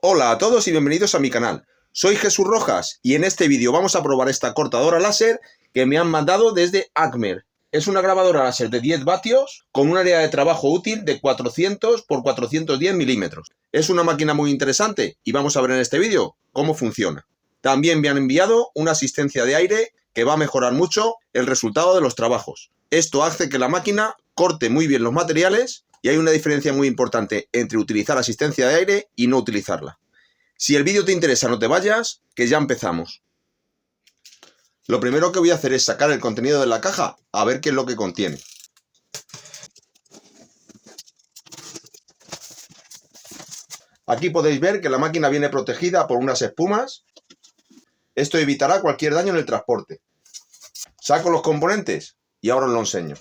Hola a todos y bienvenidos a mi canal. Soy Jesús Rojas y en este vídeo vamos a probar esta cortadora láser que me han mandado desde Acmer. Es una grabadora láser de 10 vatios con un área de trabajo útil de 400 x 410 milímetros. Es una máquina muy interesante y vamos a ver en este vídeo cómo funciona. También me han enviado una asistencia de aire que va a mejorar mucho el resultado de los trabajos. Esto hace que la máquina corte muy bien los materiales y hay una diferencia muy importante entre utilizar asistencia de aire y no utilizarla. Si el vídeo te interesa, no te vayas, que ya empezamos. Lo primero que voy a hacer es sacar el contenido de la caja a ver qué es lo que contiene. Aquí podéis ver que la máquina viene protegida por unas espumas. Esto evitará cualquier daño en el transporte. Saco los componentes y ahora os lo enseño.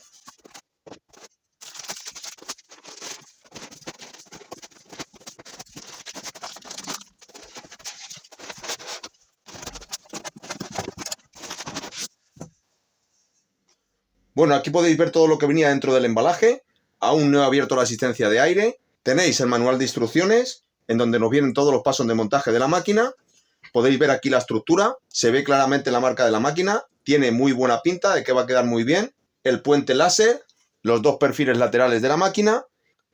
Bueno, aquí podéis ver todo lo que venía dentro del embalaje. Aún no he abierto la asistencia de aire. Tenéis el manual de instrucciones, en donde nos vienen todos los pasos de montaje de la máquina. Podéis ver aquí la estructura. Se ve claramente la marca de la máquina. Tiene muy buena pinta de que va a quedar muy bien. El puente láser, los dos perfiles laterales de la máquina.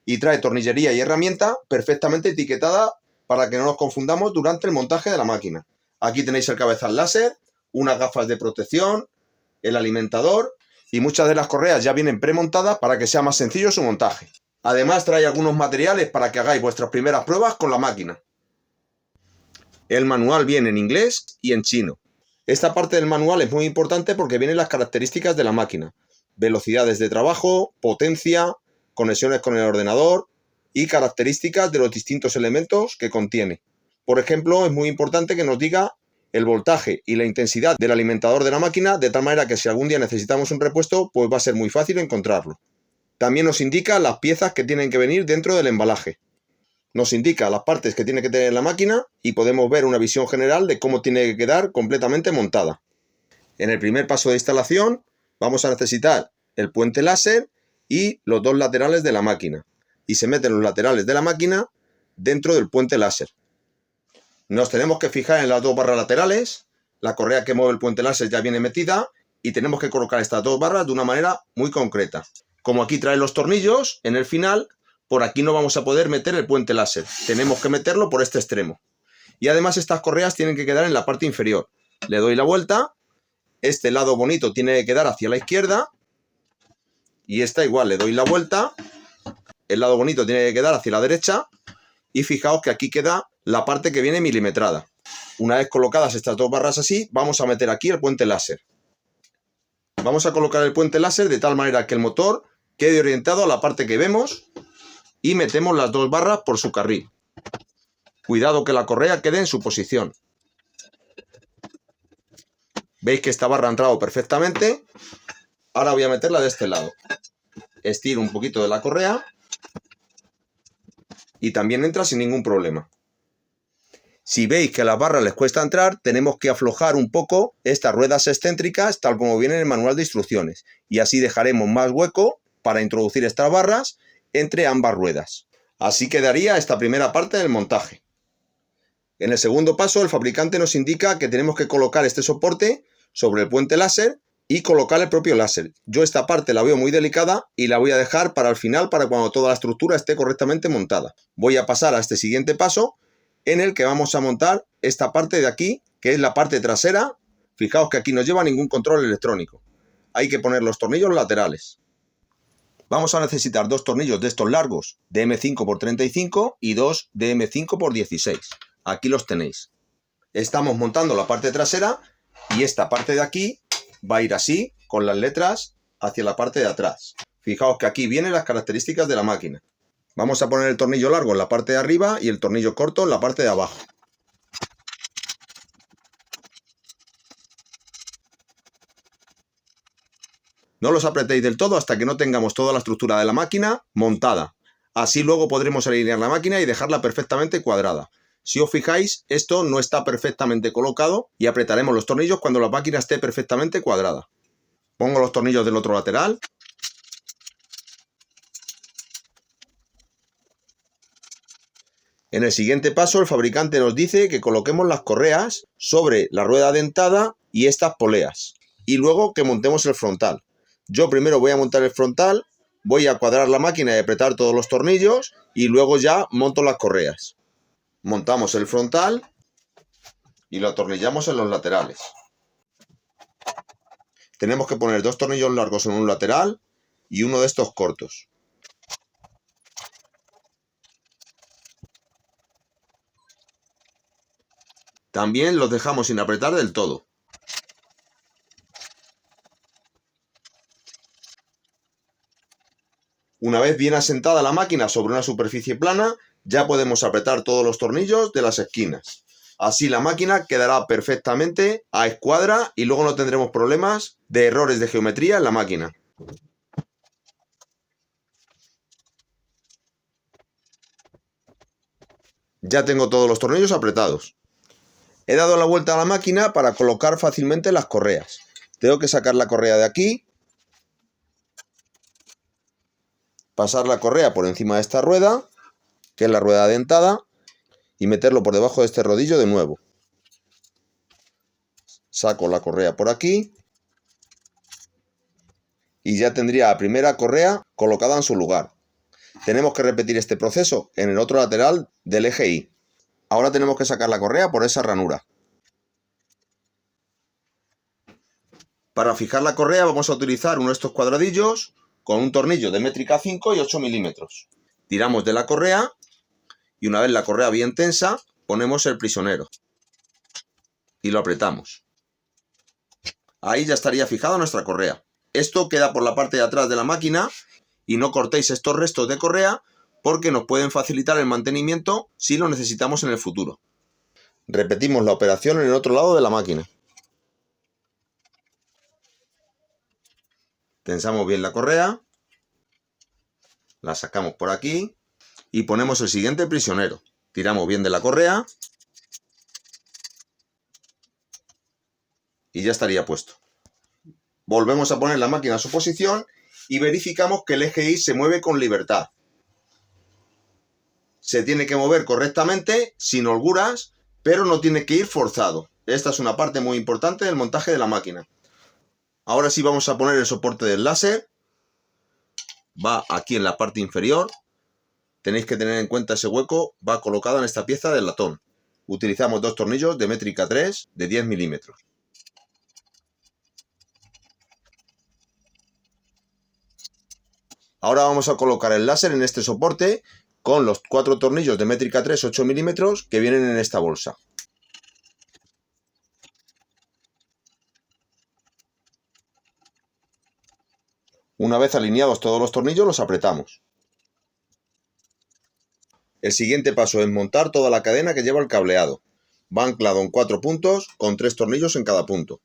Y trae tornillería y herramienta perfectamente etiquetada para que no nos confundamos durante el montaje de la máquina. Aquí tenéis el cabezal láser, unas gafas de protección, el alimentador. Y muchas de las correas ya vienen premontadas para que sea más sencillo su montaje. Además trae algunos materiales para que hagáis vuestras primeras pruebas con la máquina. El manual viene en inglés y en chino. Esta parte del manual es muy importante porque vienen las características de la máquina. Velocidades de trabajo, potencia, conexiones con el ordenador y características de los distintos elementos que contiene. Por ejemplo, es muy importante que nos diga el voltaje y la intensidad del alimentador de la máquina, de tal manera que si algún día necesitamos un repuesto, pues va a ser muy fácil encontrarlo. También nos indica las piezas que tienen que venir dentro del embalaje. Nos indica las partes que tiene que tener la máquina y podemos ver una visión general de cómo tiene que quedar completamente montada. En el primer paso de instalación vamos a necesitar el puente láser y los dos laterales de la máquina. Y se meten los laterales de la máquina dentro del puente láser. Nos tenemos que fijar en las dos barras laterales. La correa que mueve el puente láser ya viene metida y tenemos que colocar estas dos barras de una manera muy concreta. Como aquí trae los tornillos, en el final, por aquí no vamos a poder meter el puente láser. Tenemos que meterlo por este extremo. Y además estas correas tienen que quedar en la parte inferior. Le doy la vuelta. Este lado bonito tiene que quedar hacia la izquierda. Y esta igual, le doy la vuelta. El lado bonito tiene que quedar hacia la derecha. Y fijaos que aquí queda la parte que viene milimetrada. Una vez colocadas estas dos barras así, vamos a meter aquí el puente láser. Vamos a colocar el puente láser de tal manera que el motor quede orientado a la parte que vemos y metemos las dos barras por su carril. Cuidado que la correa quede en su posición. Veis que esta barra ha entrado perfectamente. Ahora voy a meterla de este lado. Estiro un poquito de la correa y también entra sin ningún problema. Si veis que a las barras les cuesta entrar, tenemos que aflojar un poco estas ruedas excéntricas tal como viene en el manual de instrucciones. Y así dejaremos más hueco para introducir estas barras entre ambas ruedas. Así quedaría esta primera parte del montaje. En el segundo paso, el fabricante nos indica que tenemos que colocar este soporte sobre el puente láser y colocar el propio láser. Yo esta parte la veo muy delicada y la voy a dejar para el final, para cuando toda la estructura esté correctamente montada. Voy a pasar a este siguiente paso, en el que vamos a montar esta parte de aquí, que es la parte trasera. Fijaos que aquí no lleva ningún control electrónico. Hay que poner los tornillos laterales. Vamos a necesitar dos tornillos de estos largos, de M5×35 y dos de M5×16. Aquí los tenéis. Estamos montando la parte trasera y esta parte de aquí va a ir así, con las letras hacia la parte de atrás. Fijaos que aquí vienen las características de la máquina. Vamos a poner el tornillo largo en la parte de arriba y el tornillo corto en la parte de abajo. No los apretéis del todo hasta que no tengamos toda la estructura de la máquina montada. Así luego podremos alinear la máquina y dejarla perfectamente cuadrada. Si os fijáis, esto no está perfectamente colocado y apretaremos los tornillos cuando la máquina esté perfectamente cuadrada. Pongo los tornillos del otro lateral. En el siguiente paso, el fabricante nos dice que coloquemos las correas sobre la rueda dentada y estas poleas, y luego que montemos el frontal. Yo primero voy a montar el frontal, voy a cuadrar la máquina y apretar todos los tornillos, y luego ya monto las correas. Montamos el frontal y lo atornillamos en los laterales. Tenemos que poner 2 tornillos largos en un lateral y uno de estos cortos. También los dejamos sin apretar del todo. Una vez bien asentada la máquina sobre una superficie plana, ya podemos apretar todos los tornillos de las esquinas. Así la máquina quedará perfectamente a escuadra y luego no tendremos problemas de errores de geometría en la máquina. Ya tengo todos los tornillos apretados. He dado la vuelta a la máquina para colocar fácilmente las correas. Tengo que sacar la correa de aquí, pasar la correa por encima de esta rueda, que es la rueda dentada, y meterlo por debajo de este rodillo de nuevo. Saco la correa por aquí y ya tendría la primera correa colocada en su lugar. Tenemos que repetir este proceso en el otro lateral del eje Y. Ahora tenemos que sacar la correa por esa ranura. Para fijar la correa vamos a utilizar uno de estos cuadradillos con un tornillo de métrica 5 y 8 milímetros. Tiramos de la correa y una vez la correa bien tensa, ponemos el prisionero y lo apretamos. Ahí ya estaría fijada nuestra correa. Esto queda por la parte de atrás de la máquina y no cortéis estos restos de correa porque nos pueden facilitar el mantenimiento si lo necesitamos en el futuro. Repetimos la operación en el otro lado de la máquina. Tensamos bien la correa, la sacamos por aquí y ponemos el siguiente prisionero. Tiramos bien de la correa y ya estaría puesto. Volvemos a poner la máquina a su posición y verificamos que el eje Y se mueve con libertad. Se tiene que mover correctamente, sin holguras, pero no tiene que ir forzado. Esta es una parte muy importante del montaje de la máquina. Ahora sí vamos a poner el soporte del láser. Va aquí en la parte inferior. Tenéis que tener en cuenta ese hueco, va colocado en esta pieza del latón. Utilizamos 2 tornillos de métrica 3 de 10 milímetros. Ahora vamos a colocar el láser en este soporte con los 4 tornillos de métrica 3 8 milímetros que vienen en esta bolsa. Una vez alineados todos los tornillos los apretamos. El siguiente paso es montar toda la cadena que lleva el cableado. Va anclado en 4 puntos con 3 tornillos en cada punto.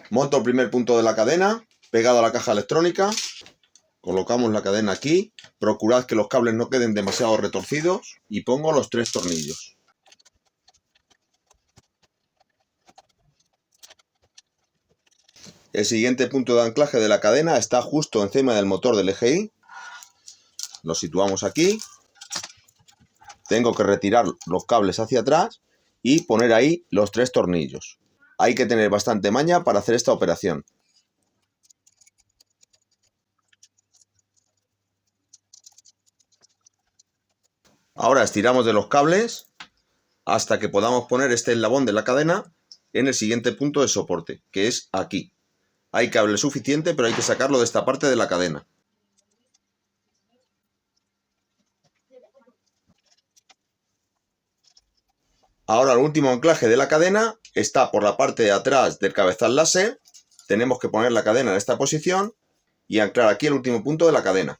Monto el primer punto de la cadena pegado a la caja electrónica. Colocamos la cadena aquí, procurad que los cables no queden demasiado retorcidos y pongo los 3 tornillos. El siguiente punto de anclaje de la cadena está justo encima del motor del eje Y. Lo situamos aquí. Tengo que retirar los cables hacia atrás y poner ahí los 3 tornillos. Hay que tener bastante maña para hacer esta operación. Ahora estiramos de los cables hasta que podamos poner este eslabón de la cadena en el siguiente punto de soporte, que es aquí. Hay cable suficiente, pero hay que sacarlo de esta parte de la cadena. Ahora el último anclaje de la cadena está por la parte de atrás del cabezal láser. Tenemos que poner la cadena en esta posición y anclar aquí el último punto de la cadena.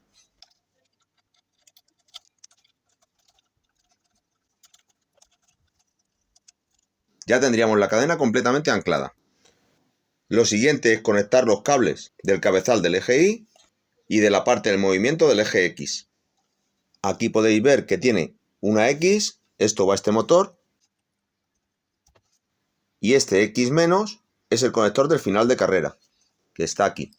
Ya tendríamos la cadena completamente anclada. Lo siguiente es conectar los cables del cabezal del eje Y y de la parte del movimiento del eje X. Aquí podéis ver que tiene una X, esto va a este motor, y este X- es el conector del final de carrera, que está aquí.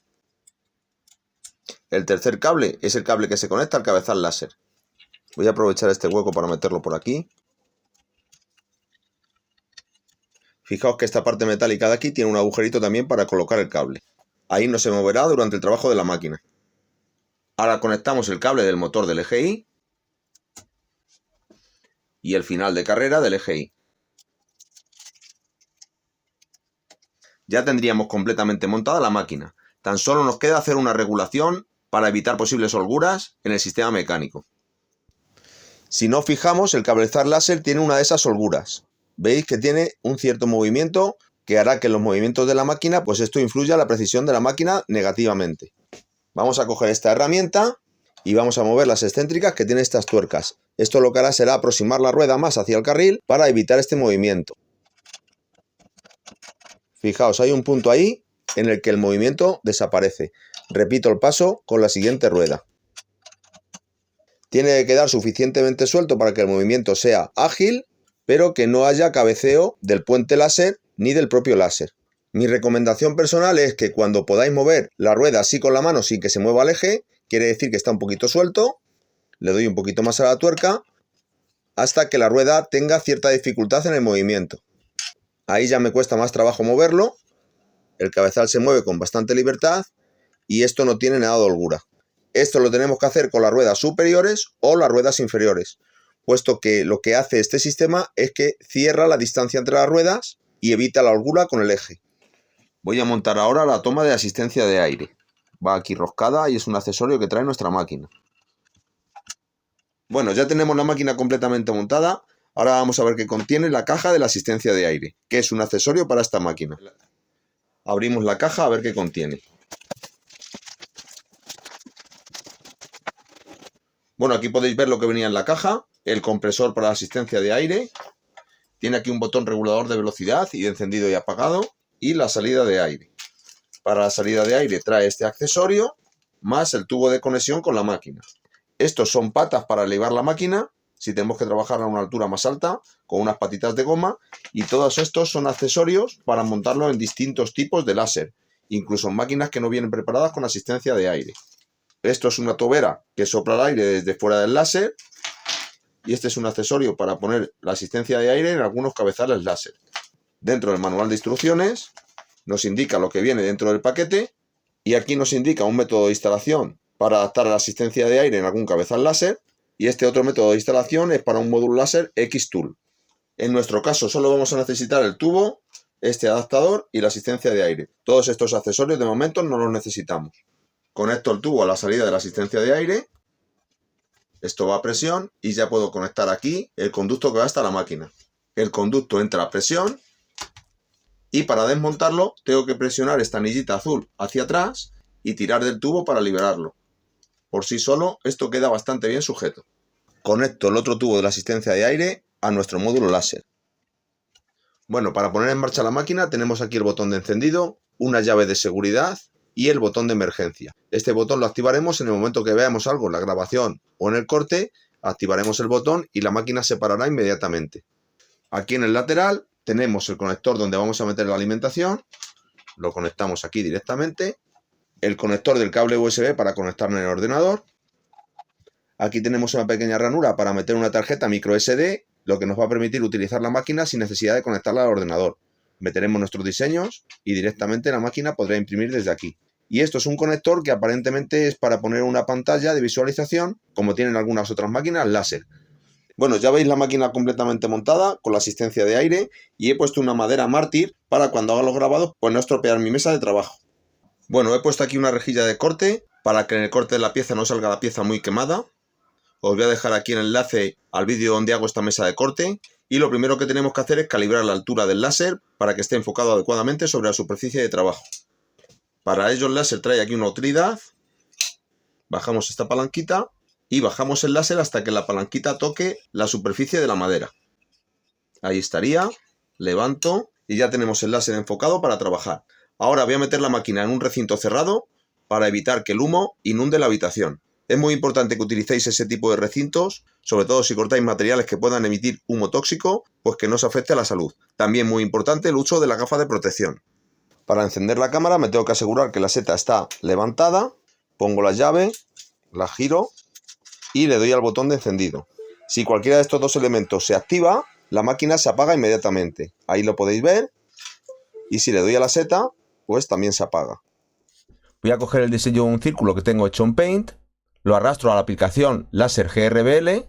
El tercer cable es el cable que se conecta al cabezal láser. Voy a aprovechar este hueco para meterlo por aquí. Fijaos que esta parte metálica de aquí tiene un agujerito también para colocar el cable. Ahí no se moverá durante el trabajo de la máquina. Ahora conectamos el cable del motor del eje Y y el final de carrera del eje Y. Ya tendríamos completamente montada la máquina. Tan solo nos queda hacer una regulación para evitar posibles holguras en el sistema mecánico. Si nos fijamos, el cabezal láser tiene una de esas holguras. Veis que tiene un cierto movimiento que hará que en los movimientos de la máquina, pues esto influya a la precisión de la máquina negativamente. Vamos a coger esta herramienta y vamos a mover las excéntricas que tiene estas tuercas. Esto lo que hará será aproximar la rueda más hacia el carril para evitar este movimiento. Fijaos, hay un punto ahí en el que el movimiento desaparece. Repito el paso con la siguiente rueda. Tiene que quedar suficientemente suelto para que el movimiento sea ágil, pero que no haya cabeceo del puente láser ni del propio láser. Mi recomendación personal es que cuando podáis mover la rueda así con la mano sin que se mueva el eje, quiere decir que está un poquito suelto, le doy un poquito más a la tuerca hasta que la rueda tenga cierta dificultad en el movimiento. Ahí ya me cuesta más trabajo moverlo, el cabezal se mueve con bastante libertad y esto no tiene nada de holgura. Esto lo tenemos que hacer con las ruedas superiores o las ruedas inferiores, puesto que lo que hace este sistema es que cierra la distancia entre las ruedas y evita la holgura con el eje. Voy a montar ahora la toma de asistencia de aire. Va aquí roscada y es un accesorio que trae nuestra máquina. Bueno, ya tenemos la máquina completamente montada. Ahora vamos a ver qué contiene la caja de la asistencia de aire, que es un accesorio para esta máquina. Abrimos la caja a ver qué contiene. Bueno, aquí podéis ver lo que venía en la caja. El compresor para la asistencia de aire. Tiene aquí un botón regulador de velocidad y de encendido y apagado. Y la salida de aire. Para la salida de aire trae este accesorio, más el tubo de conexión con la máquina. Estos son patas para elevar la máquina, si tenemos que trabajar a una altura más alta, con unas patitas de goma. Y todos estos son accesorios para montarlo en distintos tipos de láser, incluso en máquinas que no vienen preparadas con asistencia de aire. Esto es una tobera que sopla el aire desde fuera del láser. Y este es un accesorio para poner la asistencia de aire en algunos cabezales láser. Dentro del manual de instrucciones nos indica lo que viene dentro del paquete y aquí nos indica un método de instalación para adaptar a la asistencia de aire en algún cabezal láser y este otro método de instalación es para un módulo láser X-Tool. En nuestro caso solo vamos a necesitar el tubo, este adaptador y la asistencia de aire. Todos estos accesorios de momento no los necesitamos. Conecto el tubo a la salida de la asistencia de aire. Esto va a presión y ya puedo conectar aquí el conducto que va hasta la máquina. El conducto entra a presión y para desmontarlo tengo que presionar esta anillita azul hacia atrás y tirar del tubo para liberarlo. Por sí solo esto queda bastante bien sujeto. Conecto el otro tubo de la asistencia de aire a nuestro módulo láser. Bueno, para poner en marcha la máquina tenemos aquí el botón de encendido, una llave de seguridad y el botón de emergencia. Este botón lo activaremos en el momento que veamos algo en la grabación o en el corte, activaremos el botón y la máquina se parará inmediatamente. Aquí en el lateral tenemos el conector donde vamos a meter la alimentación, lo conectamos aquí directamente, el conector del cable USB para conectarlo en el ordenador. Aquí tenemos una pequeña ranura para meter una tarjeta micro SD, lo que nos va a permitir utilizar la máquina sin necesidad de conectarla al ordenador. Meteremos nuestros diseños y directamente la máquina podrá imprimir desde aquí. Y esto es un conector que aparentemente es para poner una pantalla de visualización, como tienen algunas otras máquinas láser. Bueno, ya veis la máquina completamente montada con la asistencia de aire y he puesto una madera mártir para cuando haga los grabados pues no estropear mi mesa de trabajo. Bueno, he puesto aquí una rejilla de corte para que en el corte de la pieza no salga la pieza muy quemada. Os voy a dejar aquí el enlace al vídeo donde hago esta mesa de corte. Y lo primero que tenemos que hacer es calibrar la altura del láser para que esté enfocado adecuadamente sobre la superficie de trabajo. Para ello el láser trae aquí una utilidad. Bajamos esta palanquita y bajamos el láser hasta que la palanquita toque la superficie de la madera. Ahí estaría. Levanto y ya tenemos el láser enfocado para trabajar. Ahora voy a meter la máquina en un recinto cerrado para evitar que el humo inunde la habitación. Es muy importante que utilicéis ese tipo de recintos, sobre todo si cortáis materiales que puedan emitir humo tóxico, pues que no se afecte a la salud. También muy importante el uso de la gafa de protección. Para encender la cámara me tengo que asegurar que la seta está levantada, pongo la llave, la giro y le doy al botón de encendido. Si cualquiera de estos dos elementos se activa, la máquina se apaga inmediatamente. Ahí lo podéis ver. Y si le doy a la seta, pues también se apaga. Voy a coger el diseño de un círculo que tengo hecho en Paint, lo arrastro a la aplicación Láser GRBL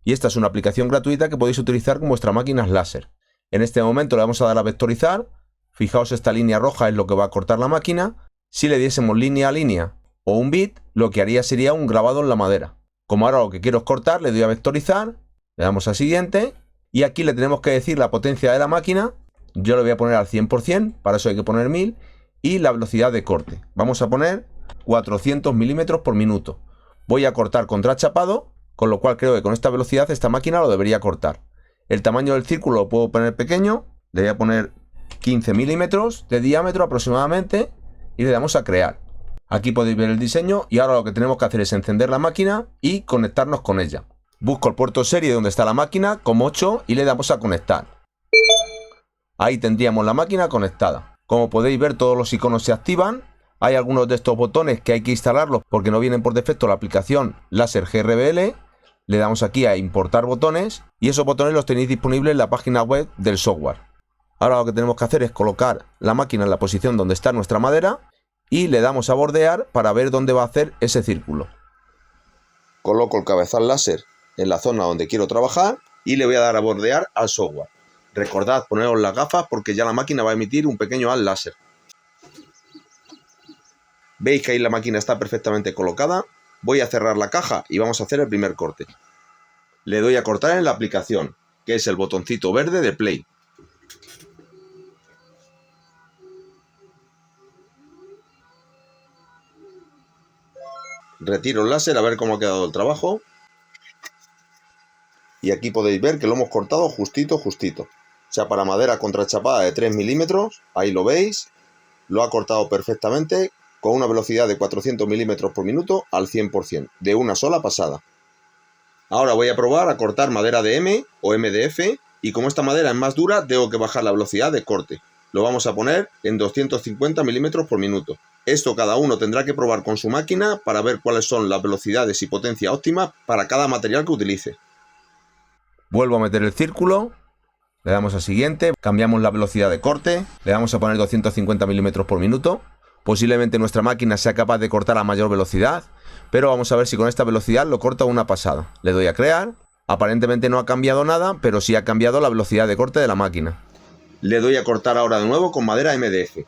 y esta es una aplicación gratuita que podéis utilizar con vuestras máquinas láser. En este momento le vamos a dar a vectorizar. Fijaos, esta línea roja es lo que va a cortar la máquina. Si le diésemos línea a línea o un bit, lo que haría sería un grabado en la madera. Como ahora lo que quiero es cortar, le doy a vectorizar, le damos a siguiente y aquí le tenemos que decir la potencia de la máquina. Yo le voy a poner al 100%, para eso hay que poner 1000 y la velocidad de corte. Vamos a poner 400 milímetros por minuto. Voy a cortar contrachapado, con lo cual creo que con esta velocidad esta máquina lo debería cortar. El tamaño del círculo lo puedo poner pequeño, le voy a poner 15 milímetros de diámetro aproximadamente y le damos a crear. Aquí podéis ver el diseño y ahora lo que tenemos que hacer es encender la máquina y conectarnos con ella. Busco el puerto serie donde está la máquina, como 8 y le damos a conectar. Ahí tendríamos la máquina conectada. Como podéis ver, todos los iconos se activan. Hay algunos de estos botones que hay que instalarlos porque no vienen por defecto la aplicación Láser GRBL. Le damos aquí a importar botones y esos botones los tenéis disponibles en la página web del software. Ahora lo que tenemos que hacer es colocar la máquina en la posición donde está nuestra madera y le damos a bordear para ver dónde va a hacer ese círculo. Coloco el cabezal láser en la zona donde quiero trabajar y le voy a dar a bordear al software. Recordad poneros las gafas porque ya la máquina va a emitir un pequeño haz láser. Veis que ahí la máquina está perfectamente colocada. Voy a cerrar la caja y vamos a hacer el primer corte. Le doy a cortar en la aplicación, que es el botoncito verde de Play. Retiro el láser a ver cómo ha quedado el trabajo. Y aquí podéis ver que lo hemos cortado justito. O sea, para madera contrachapada de 3 milímetros, ahí lo veis. Lo ha cortado perfectamente con una velocidad de 400 milímetros por minuto al 100%, de una sola pasada. Ahora voy a probar a cortar madera de M o MDF y como esta madera es más dura, tengo que bajar la velocidad de corte. Lo vamos a poner en 250 milímetros por minuto. Esto cada uno tendrá que probar con su máquina para ver cuáles son las velocidades y potencia óptima para cada material que utilice. Vuelvo a meter el círculo, le damos a siguiente, cambiamos la velocidad de corte, le damos a poner 250 milímetros por minuto. Posiblemente nuestra máquina sea capaz de cortar a mayor velocidad, pero vamos a ver si con esta velocidad lo corta a una pasada. Le doy a crear, aparentemente no ha cambiado nada, pero sí ha cambiado la velocidad de corte de la máquina. Le doy a cortar ahora de nuevo con madera MDF.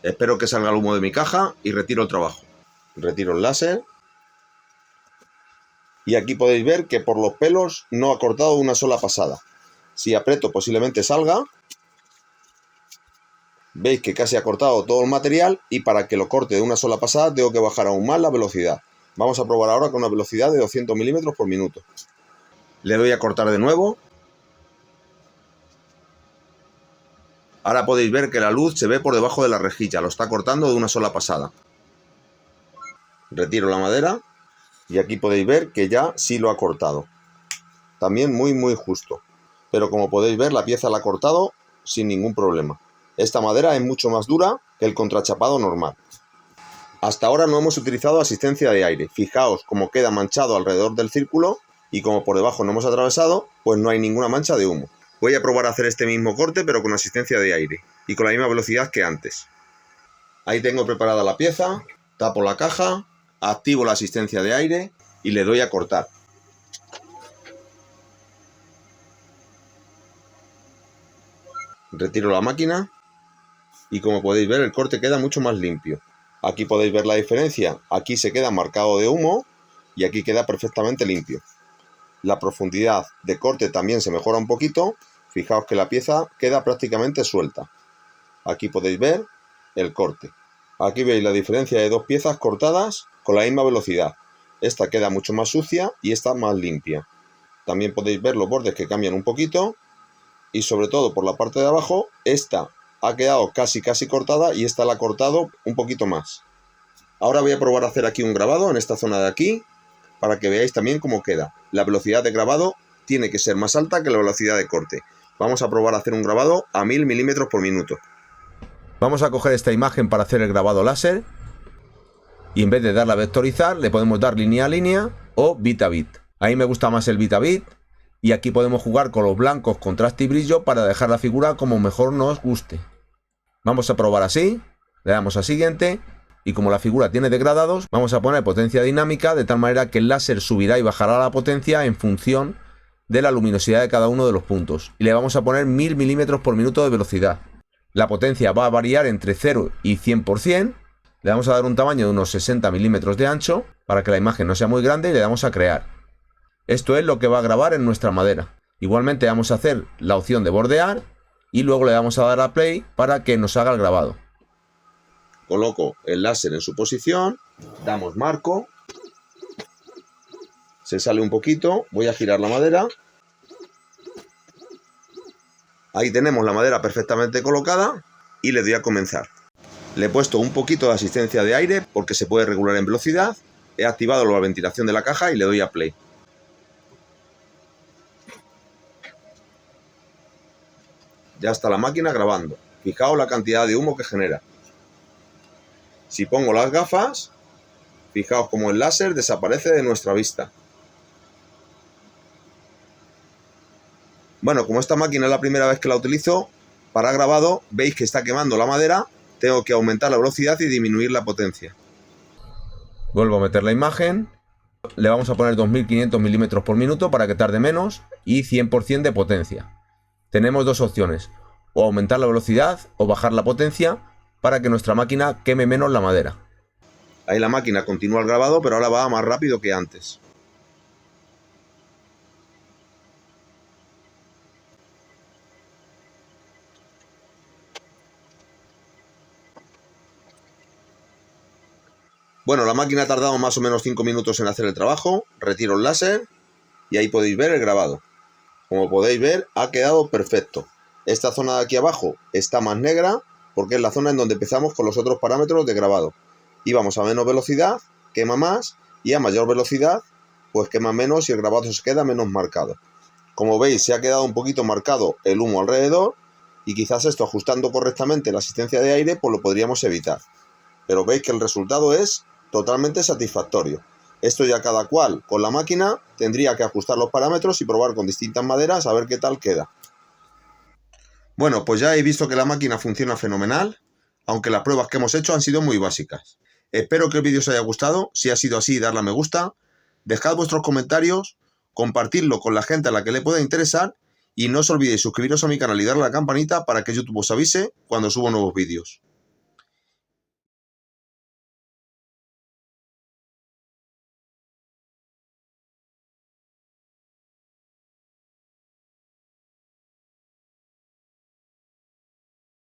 Espero que salga el humo de mi caja y retiro el trabajo. Retiro el láser. Y aquí podéis ver que por los pelos no ha cortado una sola pasada. Si aprieto posiblemente salga. Veis que casi ha cortado todo el material y para que lo corte de una sola pasada tengo que bajar aún más la velocidad. Vamos a probar ahora con una velocidad de 200 milímetros por minuto. Le doy a cortar de nuevo. Ahora podéis ver que la luz se ve por debajo de la rejilla, lo está cortando de una sola pasada. Retiro la madera y aquí podéis ver que ya sí lo ha cortado. También muy justo. Pero como podéis ver la pieza la ha cortado sin ningún problema. Esta madera es mucho más dura que el contrachapado normal. Hasta ahora no hemos utilizado asistencia de aire. Fijaos cómo queda manchado alrededor del círculo y como por debajo no hemos atravesado, pues no hay ninguna mancha de humo. Voy a probar a hacer este mismo corte pero con asistencia de aire y con la misma velocidad que antes. Ahí tengo preparada la pieza, tapo la caja, activo la asistencia de aire y le doy a cortar. Retiro la máquina y como podéis ver el corte queda mucho más limpio. Aquí podéis ver la diferencia, aquí se queda marcado de humo y aquí queda perfectamente limpio. La profundidad de corte también se mejora un poquito, fijaos que la pieza queda prácticamente suelta. Aquí podéis ver el corte. Aquí veis la diferencia de dos piezas cortadas con la misma velocidad. Esta queda mucho más sucia y esta más limpia. También podéis ver los bordes que cambian un poquito y sobre todo por la parte de abajo, esta ha quedado casi cortada y esta la ha cortado un poquito más. Ahora voy a probar a hacer aquí un grabado en esta zona de aquí para que veáis también cómo queda. La velocidad de grabado tiene que ser más alta que la velocidad de corte. Vamos a probar a hacer un grabado a 1000 milímetros por minuto. Vamos a coger esta imagen para hacer el grabado láser Y en vez de darle a vectorizar, le podemos dar línea a línea o bit a bit. A mí me gusta más el bit a bit. Y aquí podemos jugar con los blancos, contraste y brillo para dejar la figura como mejor nos guste. Vamos a probar así. Le damos a siguiente. Y como la figura tiene degradados, vamos a poner potencia dinámica de tal manera que el láser subirá y bajará la potencia en función de la luminosidad de cada uno de los puntos. Y le vamos a poner 1000 milímetros por minuto de velocidad. La potencia va a variar entre 0 y 100%. Le vamos a dar un tamaño de unos 60 milímetros de ancho para que la imagen no sea muy grande y le damos a crear. Esto es lo que va a grabar en nuestra madera. Igualmente vamos a hacer la opción de bordear y luego le vamos a dar a play para que nos haga el grabado. Coloco el láser en su posición, damos marco, se sale un poquito, voy a girar la madera. Ahí tenemos la madera perfectamente colocada y le doy a comenzar. Le he puesto un poquito de asistencia de aire porque se puede regular en velocidad. He activado la ventilación de la caja y le doy a play. Ya está la máquina grabando. Fijaos la cantidad de humo que genera. Si pongo las gafas, fijaos cómo el láser desaparece de nuestra vista. Bueno, como esta máquina es la primera vez que la utilizo, para grabado veis que está quemando la madera, tengo que aumentar la velocidad y disminuir la potencia. Vuelvo a meter la imagen, le vamos a poner 2500 milímetros por minuto para que tarde menos y 100% de potencia. Tenemos dos opciones, o aumentar la velocidad o bajar la potencia para que nuestra máquina queme menos la madera. Ahí la máquina continúa el grabado, pero ahora va más rápido que antes. Bueno, la máquina ha tardado más o menos 5 minutos en hacer el trabajo. Retiro el láser y ahí podéis ver el grabado. Como podéis ver, ha quedado perfecto. Esta zona de aquí abajo está más negra porque es la zona en donde empezamos con los otros parámetros de grabado. Íbamos a menos velocidad, quema más, y a mayor velocidad, pues quema menos y el grabado se queda menos marcado. Como veis, se ha quedado un poquito marcado el humo alrededor y quizás esto, ajustando correctamente la asistencia de aire, pues lo podríamos evitar. Pero veis que el resultado es totalmente satisfactorio. Esto ya cada cual con la máquina tendría que ajustar los parámetros y probar con distintas maderas a ver qué tal queda. Bueno, pues ya he visto que la máquina funciona fenomenal, aunque las pruebas que hemos hecho han sido muy básicas. Espero que el vídeo os haya gustado. Si ha sido así, darle a me gusta, dejad vuestros comentarios, compartidlo con la gente a la que le pueda interesar y no os olvidéis suscribiros a mi canal y darle a la campanita para que YouTube os avise cuando subo nuevos vídeos.